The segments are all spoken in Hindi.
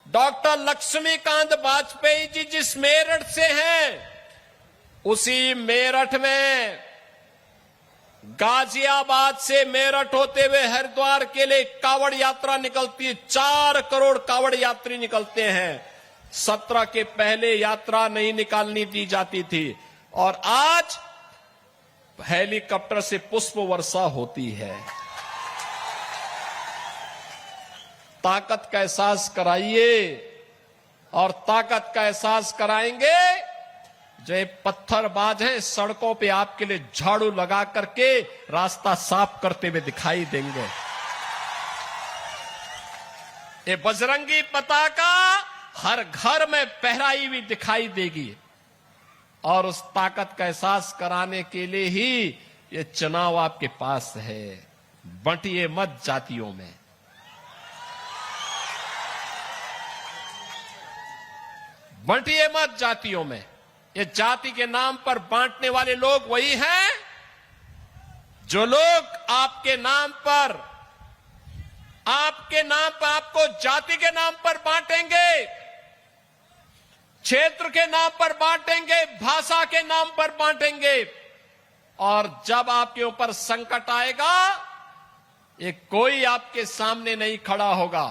डॉक्टर लक्ष्मीकांत वाजपेयी जी जिस मेरठ से हैं, उसी मेरठ में गाजियाबाद से मेरठ होते हुए हरिद्वार के लिए कावड़ यात्रा निकलती है। 4 करोड़ कावड़ यात्री निकलते हैं। 17 के पहले यात्रा नहीं निकालनी दी जाती थी और आज हेलीकॉप्टर से पुष्प वर्षा होती है। ताकत का एहसास कराइए और ताकत का एहसास कराएंगे जो ये पत्थरबाज हैं, सड़कों पे आपके लिए झाड़ू लगा करके रास्ता साफ करते हुए दिखाई देंगे। ये बजरंगी पताका हर घर में फहराई हुई दिखाई देगी और उस ताकत का एहसास कराने के लिए ही ये चुनाव आपके पास है। बंटिए मत जातियों में। बंटिए मत जातियों में। ये जाति के नाम पर बांटने वाले लोग वही हैं जो लोग आपके नाम पर आपको जाति के नाम पर बांटेंगे, क्षेत्र के नाम पर बांटेंगे, भाषा के नाम पर बांटेंगे और जब आपके ऊपर संकट आएगा ये कोई आपके सामने नहीं खड़ा होगा,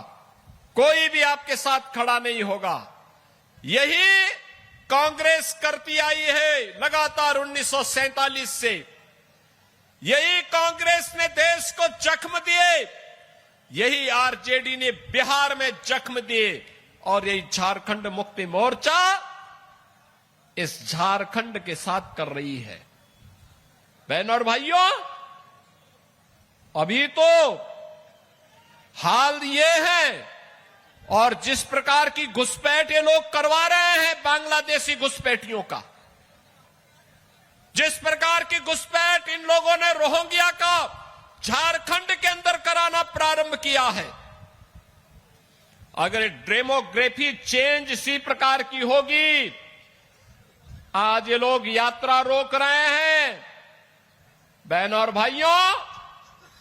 कोई भी आपके साथ खड़ा नहीं होगा। यही कांग्रेस करती आई है लगातार 1947 से। यही कांग्रेस ने देश को जख्म दिए, यही आरजेडी ने बिहार में जख्म दिए और यही झारखंड मुक्ति मोर्चा इस झारखंड के साथ कर रही है। बहनों और भाइयों, अभी तो हाल ये है और जिस प्रकार की घुसपैठ ये लोग करवा रहे हैं बांग्लादेशी घुसपैठियों का, जिस प्रकार की घुसपैठ इन लोगों ने रोहिंग्या का झारखंड के अंदर कराना प्रारंभ किया है, अगर डेमोग्राफी चेंज इसी प्रकार की होगी, आज ये लोग यात्रा रोक रहे हैं। बहनों और भाइयों,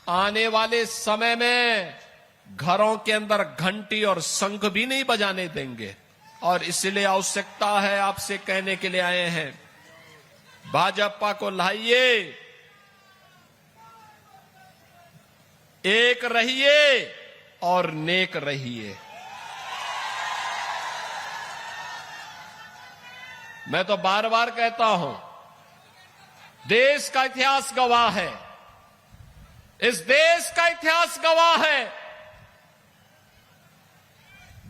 आने वाले समय में घरों के अंदर घंटी और शंख भी नहीं बजाने देंगे और इसलिए आवश्यकता है, आपसे कहने के लिए आए हैं, भाजपा को लाइए, एक रहिए और नेक रहिए। मैं तो बार बार कहता हूं, देश का इतिहास गवाह है, इस देश का इतिहास गवाह है,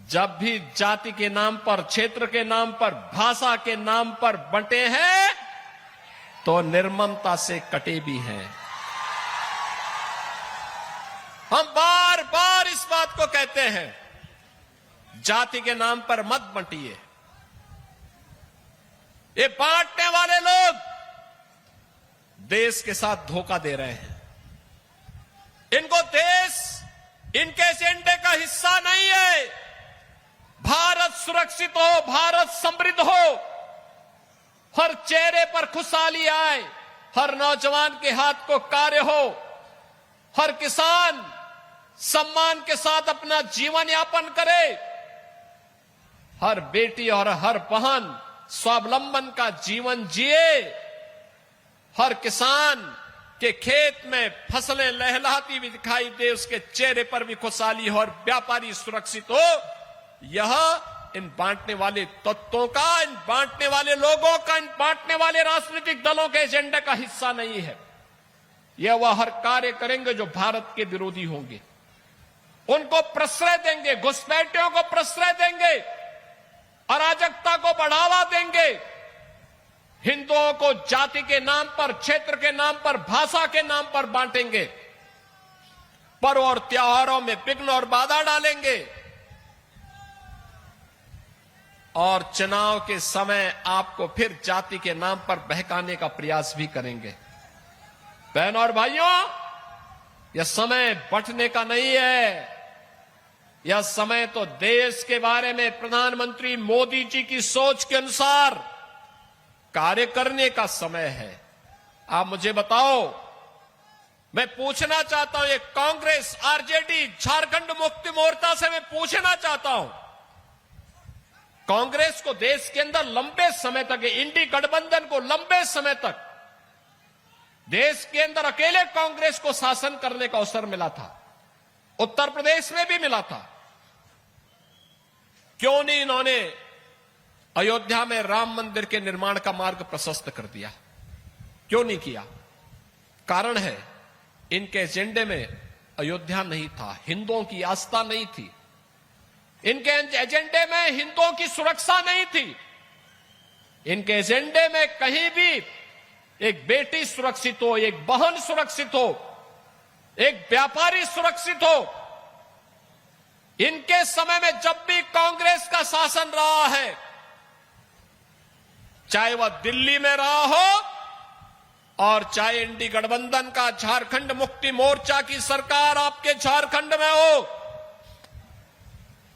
जब भी जाति के नाम पर, क्षेत्र के नाम पर, भाषा के नाम पर बंटे हैं तो निर्ममता से कटे भी हैं। हम बार बार इस बात को कहते हैं, जाति के नाम पर मत बंटिए। ये बांटने वाले लोग देश के साथ धोखा दे रहे हैं। इनको देश इनके एजेंडे का हिस्सा नहीं है। भारत सुरक्षित हो, भारत समृद्ध हो, हर चेहरे पर खुशहाली आए, हर नौजवान के हाथ को कार्य हो, हर किसान सम्मान के साथ अपना जीवन यापन करे, हर बेटी और हर बहन स्वावलंबन का जीवन जिए, हर किसान के खेत में फसलें लहलहाती हुई दिखाई दे, उसके चेहरे पर भी खुशहाली हो और व्यापारी सुरक्षित हो। यह इन बांटने वाले तत्वों का, इन बांटने वाले लोगों का, इन बांटने वाले राजनीतिक दलों के एजेंडे का हिस्सा नहीं है। यह वह हर कार्य करेंगे जो भारत के विरोधी होंगे, उनको प्रश्रय देंगे, घुसपैठियों को प्रश्रय देंगे, अराजकता को बढ़ावा देंगे, हिंदुओं को जाति के नाम पर, क्षेत्र के नाम पर, भाषा के नाम पर बांटेंगे, पर्व और त्योहारों में विघ्न और बाधा डालेंगे और चुनाव के समय आपको फिर जाति के नाम पर बहकाने का प्रयास भी करेंगे। बहनों और भाइयों, यह समय बंटने का नहीं है, यह समय तो देश के बारे में प्रधानमंत्री मोदी जी की सोच के अनुसार कार्य करने का समय है। आप मुझे बताओ, मैं पूछना चाहता हूं, ये कांग्रेस, आरजेडी, झारखंड मुक्ति मोर्चा से मैं पूछना चाहता हूं, कांग्रेस को देश के अंदर लंबे समय तक, इंडी गठबंधन को लंबे समय तक देश के अंदर अकेले कांग्रेस को शासन करने का अवसर मिला था, उत्तर प्रदेश में भी मिला था। क्यों नहीं इन्होंने अयोध्या में राम मंदिर के निर्माण का मार्ग प्रशस्त कर दिया? क्यों नहीं किया? कारण है, इनके एजेंडे में अयोध्या नहीं था, हिंदुओं की आस्था नहीं थी, इनके एजेंडे में हिंदुओं की सुरक्षा नहीं थी, इनके एजेंडे में कहीं भी एक बेटी सुरक्षित हो, एक बहन सुरक्षित हो, एक व्यापारी सुरक्षित हो। इनके समय में जब भी कांग्रेस का शासन रहा है, चाहे वह दिल्ली में रहा हो और चाहे इंडी गठबंधन का झारखंड मुक्ति मोर्चा की सरकार आपके झारखंड में हो,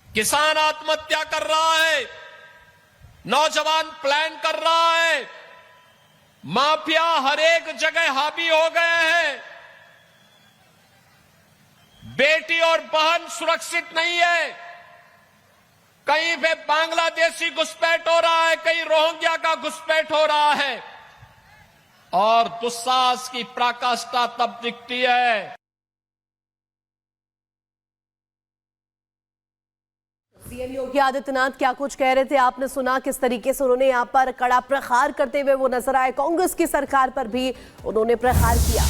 किसान आत्महत्या कर रहा है, नौजवान प्लान कर रहा है, माफिया हर एक जगह हावी हो गए हैं, बेटी और बहन सुरक्षित नहीं है, कहीं पे बांग्लादेशी घुसपैठ हो रहा है, कहीं रोहिंग्या का घुसपैठ हो रहा है, और दुस्साहस की पराकाष्ठा तब दिखती है। सीएम योगी आदित्यनाथ क्या कुछ कह रहे थे आपने सुना, किस तरीके से उन्होंने यहां पर कड़ा प्रहार करते हुए वो नजर आए। कांग्रेस की सरकार पर भी उन्होंने प्रहार किया।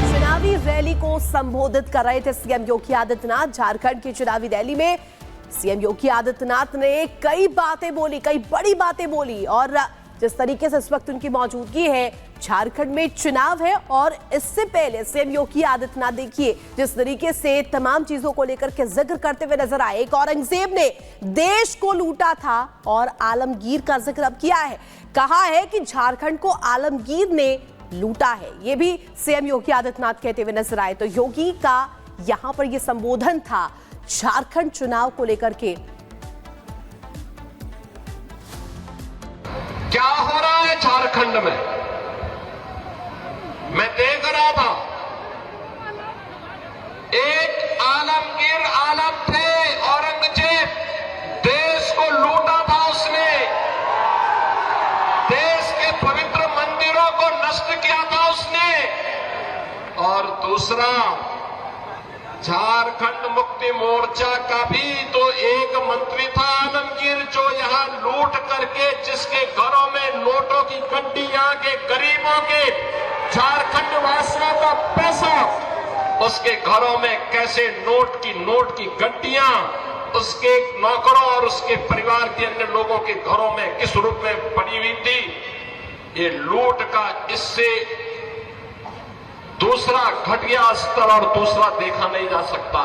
चुनावी रैली को संबोधित कर रहे थे सीएम योगी आदित्यनाथ। झारखंड की चुनावी रैली में सीएम योगी आदित्यनाथ ने कई बातें बोली, कई बड़ी बातें बोली, और जिस तरीके से इस वक्त उनकी मौजूदगी है, झारखंड में चुनाव है और इससे पहले सीएम योगी आदित्यनाथ देखिए जिस तरीके से तमाम चीजों को लेकर के जिक्र करते हुए नजर आए। एक औरंगजेब ने देश को लूटा था और आलमगीर का जिक्र अब किया है, कहा है कि झारखंड को आलमगीर ने लूटा है, ये भी सीएम योगी आदित्यनाथ कहते हुए नजर आए। तो योगी का यहां पर यह संबोधन था झारखंड चुनाव को लेकर के। क्या हो रहा है झारखंड में, मैं देख रहा था, एक आलमगीर आलम थे, औरंगजेब, देश को लूटा था उसने, देश के पवित्र मंदिरों को नष्ट किया था उसने। और दूसरा, झारखंड मुक्ति मोर्चा का भी तो एक मंत्री था आलमगीर, जो यहां लूट करके जिसके घरों में नोटों की गड्डियां के गरीबों के झारखंड वासियों का पैसा, उसके घरों में कैसे नोट की गड्डियां उसके नौकरों और उसके परिवार के अन्य लोगों के घरों में किस रूप में पड़ी हुई थी। ये लूट का इससे दूसरा घटिया स्तर और दूसरा देखा नहीं जा सकता।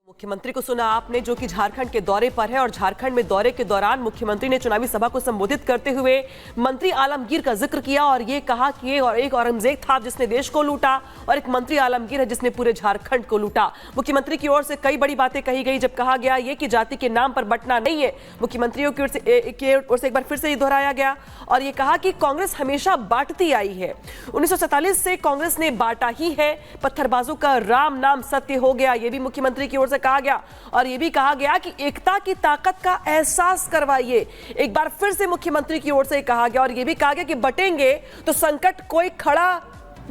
मुख्यमंत्री को सुना आपने, जो कि झारखंड के दौरे पर है, और झारखंड में दौरे के दौरान मुख्यमंत्री ने चुनावी सभा को संबोधित करते हुए मंत्री आलमगीर का जिक्र किया और ये कहा कि ये और एक औरंगजेब था जिसने देश को लूटा और एक मंत्री आलमगीर है जिसने पूरे झारखंड को लूटा। मुख्यमंत्री की ओर से कई बड़ी बातें कही गई, जब कहा गया ये कि जाति के नाम पर बंटना नहीं है, मुख्यमंत्रियों की ओर से एक बार फिर से ये दोहराया गया और ये कहा कि कांग्रेस हमेशा बांटती आई है, 1947 से कांग्रेस ने बांटा ही है, पत्थरबाजों का राम नाम सत्य हो गया, ये भी मुख्यमंत्री की ओर से कहा गया। और यह भी कहा गया कि एकता की ताकत का एहसास करवाइए, एक बार फिर से मुख्यमंत्री की ओर से कहा गया। और यह भी कहा गया कि बटेंगे तो संकट कोई खड़ा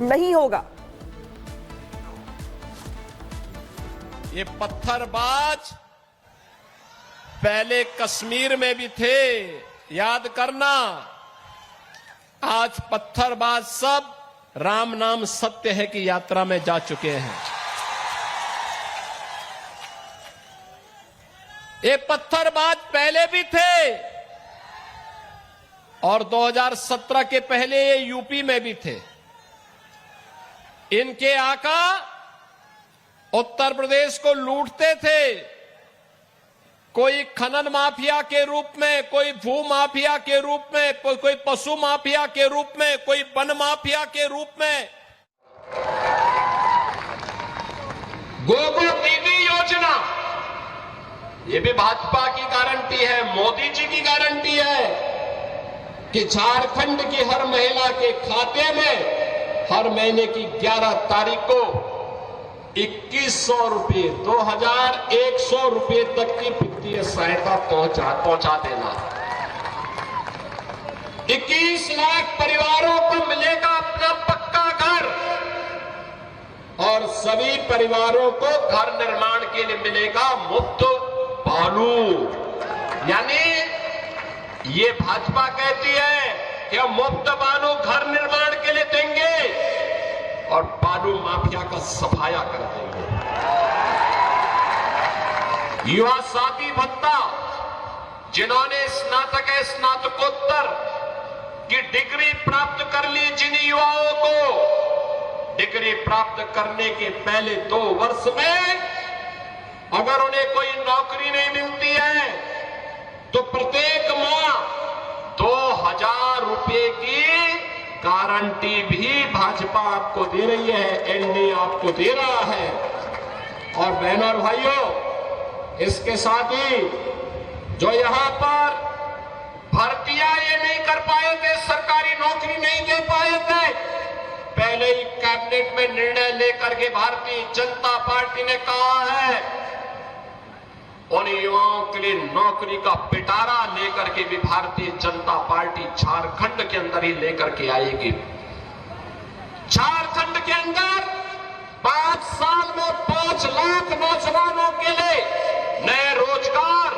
नहीं होगा। ये पत्थरबाज पहले कश्मीर में भी थे, याद करना, आज पत्थरबाज सब राम नाम सत्य है की यात्रा में जा चुके हैं। ये पत्थरबाज पहले भी थे और 2017 के पहले ये यूपी में भी थे। इनके आका उत्तर प्रदेश को लूटते थे, कोई खनन माफिया के रूप में, कोई भू माफिया के रूप में, कोई पशु माफिया के रूप में, कोई वन माफिया के रूप में। गोगो दीदी योजना, ये भी भाजपा की गारंटी है, मोदी जी की गारंटी है कि झारखंड की हर महिला के खाते में हर महीने की 11 तारीख को 2100 रुपये, 2100 रुपये तक की वित्तीय सहायता पहुंचा देना। 21 लाख परिवारों को मिलेगा अपना पक्का घर और सभी परिवारों को घर निर्माण के लिए मिलेगा मुफ्त बालू। यानी ये भाजपा कहती है कि हम मुफ्त बालू घर निर्माण के लिए देंगे और बालू माफिया का सफाया कर देंगे। युवा साथी भत्ता, जिन्होंने स्नातक स्नातकोत्तर की डिग्री प्राप्त कर ली, जिन युवाओं को डिग्री प्राप्त करने के पहले 2 वर्ष में अगर उन्हें कोई नौकरी नहीं मिलती है तो प्रत्येक माह 2000 रुपए की गारंटी भी भाजपा आपको दे रही है, एनडीए आपको दे रहा है। और बहनों और भाइयों, इसके साथ ही जो यहां पर भर्तियां ये नहीं कर पाए थे, सरकारी नौकरी नहीं दे पाए थे, पहले ही कैबिनेट में निर्णय लेकर के भारतीय जनता पार्टी ने कहा है उन युवाओं के लिए नौकरी का पिटारा लेकर के भी भारतीय जनता पार्टी झारखंड के अंदर ही लेकर के आएगी। झारखंड के अंदर 5 साल में 5 लाख नौजवानों के लिए नए रोजगार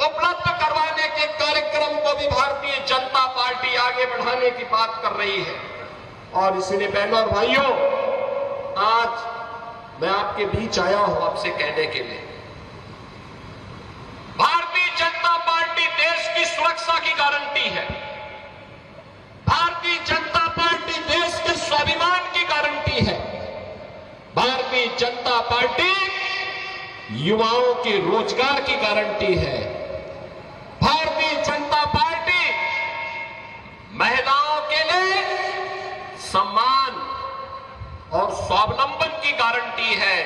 उपलब्ध करवाने के कार्यक्रम को भी भारतीय जनता पार्टी आगे बढ़ाने की बात कर रही है। और इसलिए बहनों और भाइयों, आज मैं आपके बीच आया हूं आपसे कहने के लिए, भारतीय जनता पार्टी देश की सुरक्षा की गारंटी है। भारतीय जनता पार्टी देश के स्वाभिमान की गारंटी है। भारतीय जनता पार्टी युवाओं के रोजगार की गारंटी है। भारतीय जनता पार्टी महिलाओं के लिए सम्मान और स्वावलंबन की गारंटी है।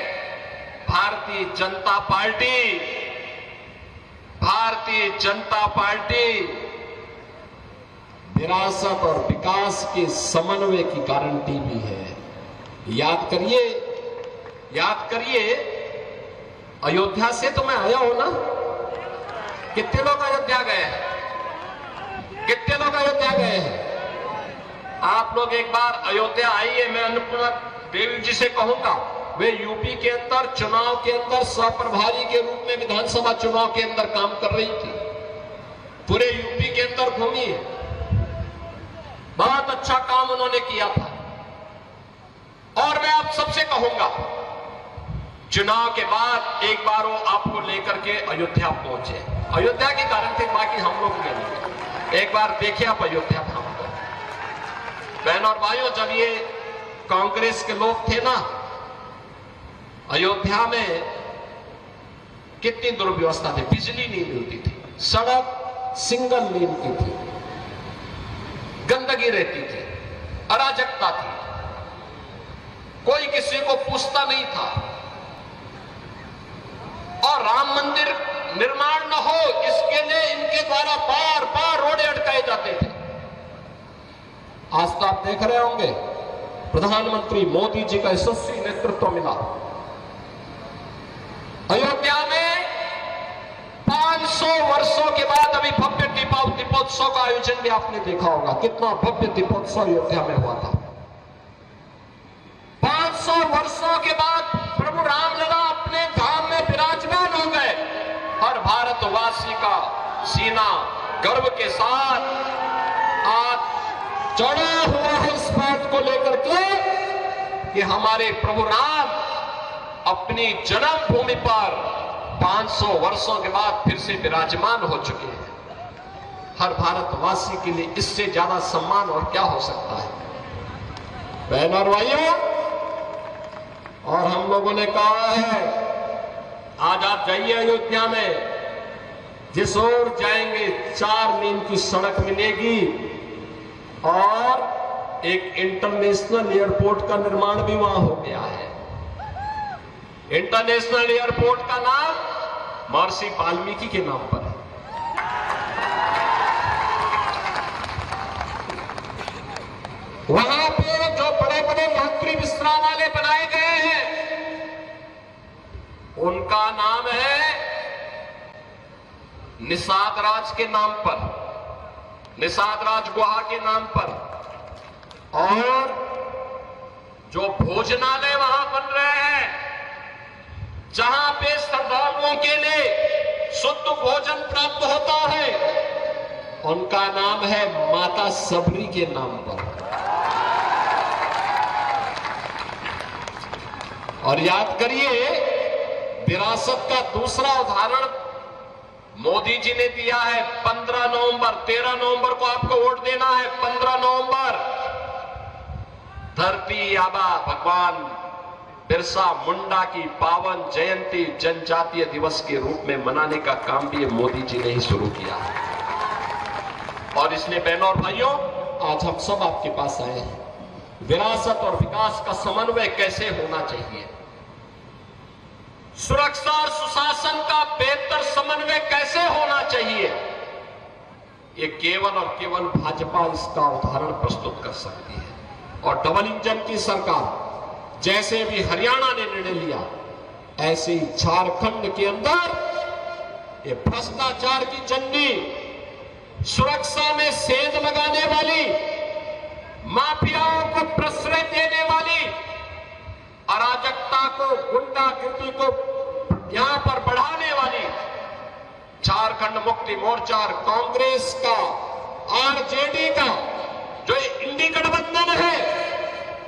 भारतीय जनता पार्टी विरासत और विकास के समन्वय की गारंटी भी है। याद करिए अयोध्या से तो मैं आया हूं ना। कितने लोग अयोध्या गए हैं? आप लोग एक बार अयोध्या आइए। मैं अन्नपूर्णा देवी जी से कहूंगा, वे यूपी के अंदर चुनाव के अंदर सह-प्रभारी के रूप में विधानसभा चुनाव के अंदर काम कर रही थी। पूरे यूपी के अंदर घूमी, बहुत अच्छा काम उन्होंने किया था। और मैं आप सबसे कहूंगा, चुनाव के बाद एक बार वो आपको लेकर के अयोध्या पहुंचे। अयोध्या की गारंटी बाकी हम लोग के लिए, एक बार देखिए आप अयोध्या धाम को। बहनों और भाइयों, जब ये कांग्रेस के लोग थे ना, अयोध्या में कितनी दुर्व्यवस्था थी। बिजली नहीं मिलती थी, सड़क सिंगल लेन की थी, गंदगी रहती थी, अराजकता थी, कोई किसी को पूछता नहीं था। और राम मंदिर निर्माण न हो इसके लिए इनके द्वारा बार बार रोड़े अटकाए जाते थे। आज तो आप देख रहे होंगे, प्रधानमंत्री मोदी जी का यशस्वी नेतृत्व मिला। अयोध्या में 500 वर्षों के बाद अभी भव्य दीपोत्सव का आयोजन भी आपने देखा होगा। कितना भव्य दीपोत्सव अयोध्या में हुआ था। 500 वर्षों के बाद प्रभु रामलला अपने धाम में विराजमान हो गए। हर भारतवासी का सीना गर्व के साथ आज चढ़ा हुआ है इस बात को लेकर के कि हमारे प्रभु राम अपनी जन्मभूमि पर 500 वर्षों के बाद फिर से विराजमान हो चुके हैं। हर भारतवासी के लिए इससे ज्यादा सम्मान और क्या हो सकता है। बहनों और भाइयों, और हम लोगों ने कहा है, आज आप जाइए अयोध्या में, जिस ओर जाएंगे 4 लेन की सड़क मिलेगी और एक इंटरनेशनल एयरपोर्ट का निर्माण भी वहां हो गया है। इंटरनेशनल एयरपोर्ट का नाम महर्षि वाल्मीकि के नाम पर है। वहां पे जो बड़े बड़े यात्री विश्रामालय बनाए गए हैं उनका नाम है निषाद राज के नाम पर, निषाद राज गुहा के नाम पर, और जो भोजनालय वहां बन रहे हैं, जहां पे श्रद्धालुओं के लिए शुद्ध भोजन प्राप्त होता है, उनका नाम है माता सबरी के नाम पर। और याद करिए, विरासत का दूसरा उदाहरण मोदी जी ने दिया है। 15 नवंबर, 13 नवंबर को आपको वोट देना है। 15 नवंबर धरती आबा भगवान बिरसा मुंडा की पावन जयंती जनजातीय दिवस के रूप में मनाने का काम भी मोदी जी ने ही शुरू किया है। और इसलिए बहनों और भाइयों, आज हम सब आपके पास आए हैं। विरासत और विकास का समन्वय कैसे होना चाहिए, सुरक्षा और सुशासन का बेहतर समन्वय कैसे होना चाहिए, ये केवल और केवल भाजपा इसका उदाहरण प्रस्तुत कर सकती है। और डबल इंजन की सरकार जैसे भी हरियाणा ने निर्णय लिया, ऐसे ही झारखंड के अंदर ये भ्रष्टाचार की चंडी, सुरक्षा में सेंध लगाने वाली, माफियाओं को प्रश्रय देने वाली, अराजकता को, गुंडागिर्दी को यहां पर बढ़ाने वाली झारखंड मुक्ति मोर्चा और कांग्रेस का, आरजेडी का जो इंडी गठबंधन है,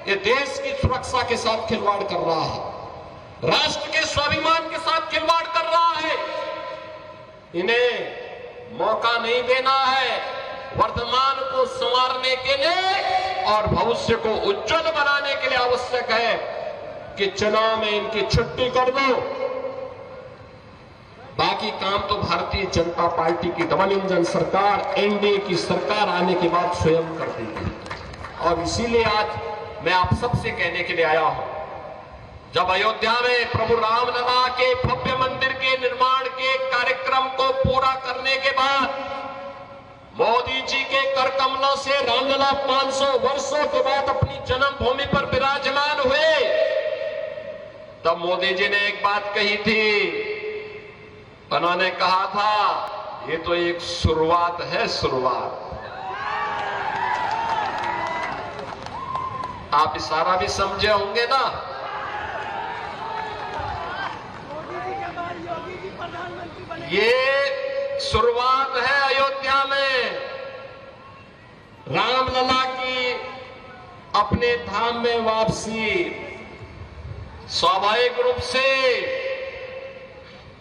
ये देश की सुरक्षा के साथ खिलवाड़ कर रहा है, राष्ट्र के स्वाभिमान के साथ खिलवाड़ कर रहा है। इन्हें मौका नहीं देना है वर्तमान को संवारने के लिए और भविष्य को उज्जवल बनाने के लिए आवश्यक है कि चुनाव में इनकी छुट्टी कर दो। बाकी काम तो भारतीय जनता पार्टी की डबल इंजन सरकार, एनडीए की सरकार आने के बाद स्वयं कर देगी। और इसीलिए आज मैं आप सबसे कहने के लिए आया हूं, जब अयोध्या में प्रभु रामलला के भव्य मंदिर के निर्माण के कार्यक्रम को पूरा करने के बाद मोदी जी के कर कमलों से रामलला 500 वर्षों के बाद अपनी जन्मभूमि पर विराजमान हुए, तब मोदी जी ने एक बात कही थी। उन्होंने कहा था, ये तो एक शुरुआत है, शुरुआत। आप इशारा भी समझे होंगे ना। ये शुरुआत है अयोध्या में रामलला की अपने धाम में वापसी। स्वाभाविक रूप से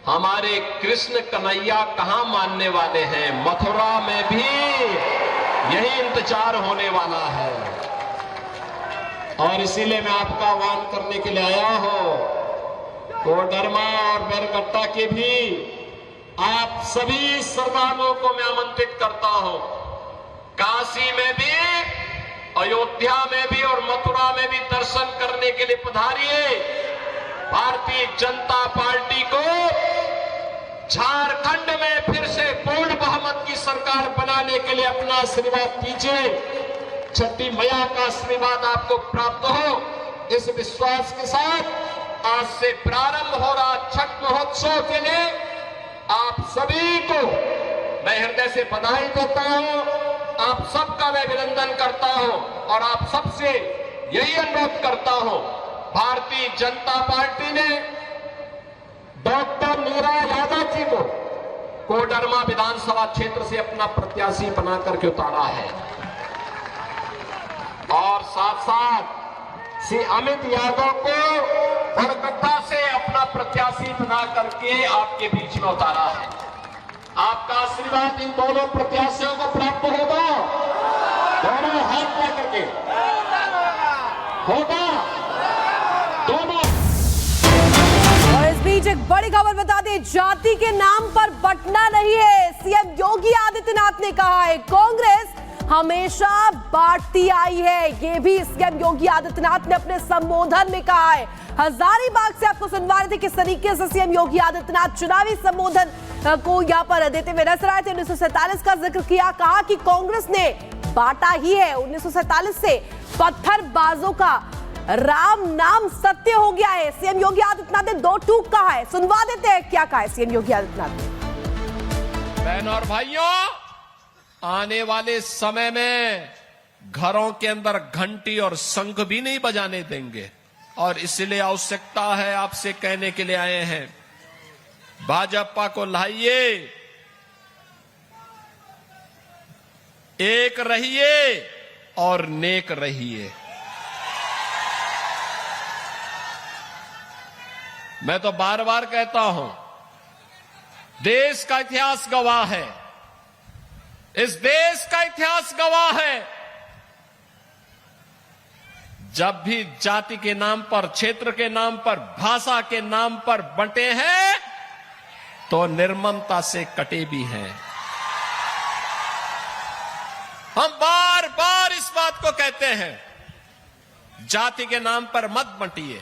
हमारे कृष्ण कन्हैया कहां मानने वाले हैं, मथुरा में भी यही इंतजार होने वाला है। और इसीलिए मैं आपका आह्वान करने के लिए आया हूं, कोडरमा और बैरगट्टा के भी आप सभी श्रद्धालुओं को मैं आमंत्रित करता हूं। काशी में भी, अयोध्या में भी और मथुरा में भी दर्शन करने के लिए पधारिए। भारतीय जनता पार्टी को झारखंड में फिर से पूर्ण बहुमत की सरकार बनाने के लिए अपना आशीर्वाद दीजिए। छठी मैया का आशीर्वाद आपको प्राप्त हो, इस विश्वास के साथ आज से प्रारंभ हो रहा छठ महोत्सव के लिए आप सभी को मैं हृदय से बधाई देता हूं, आप सबका मैं अभिनंदन करता हूं और आप सबसे यही अनुरोध करता हूं, भारतीय जनता पार्टी ने डॉक्टर नीरा यादव जी को कोडरमा विधानसभा क्षेत्र से अपना प्रत्याशी बना करके उतारा है और साथ साथ श्री अमित यादव को बरकट्टा से अपना प्रत्याशी बना करके आपके बीच में उतारा है। आपका आशीर्वाद इन दोनों प्रत्याशियों को प्राप्त होगा, दोनों हाथ में करके होगा, दोनों। और इस बीच एक बड़ी खबर बता दें, जाति के नाम पर बंटना नहीं है। सीएम योगी आदित्यनाथ ने कहा है, कांग्रेस हमेशा बांटती आई है। ये भी सीएम योगी आदित्यनाथ ने अपने संबोधन में कहा है। हजारीबाग से आपको सुनवा रहे थे किस तरीके से सीएम योगी आदित्यनाथ चुनावी संबोधन को यहां पर देते हुए नजर आए थे। 1947 का जिक्र किया, कहा कि कांग्रेस ने बांटा ही है। 1947 से पत्थरबाजों का राम नाम सत्य हो गया है। सीएम योगी आदित्यनाथ ने दो टूक कहा है, सुनवा देते हैं क्या कहा है सीएम योगी आदित्यनाथ ने। बहन और भाइयों, आने वाले समय में घरों के अंदर घंटी और शंख भी नहीं बजाने देंगे। और इसलिए आवश्यकता है, आपसे कहने के लिए आए हैं, भाजपा को लाइए, एक रहिए और नेक रहिए। मैं तो बार बार कहता हूं, देश का इतिहास गवाह है, इस देश का इतिहास गवाह है, जब भी जाति के नाम पर, क्षेत्र के नाम पर, भाषा के नाम पर बंटे हैं तो निर्ममता से कटे भी हैं। हम बार बार इस बात को कहते हैं, जाति के नाम पर मत बंटिए,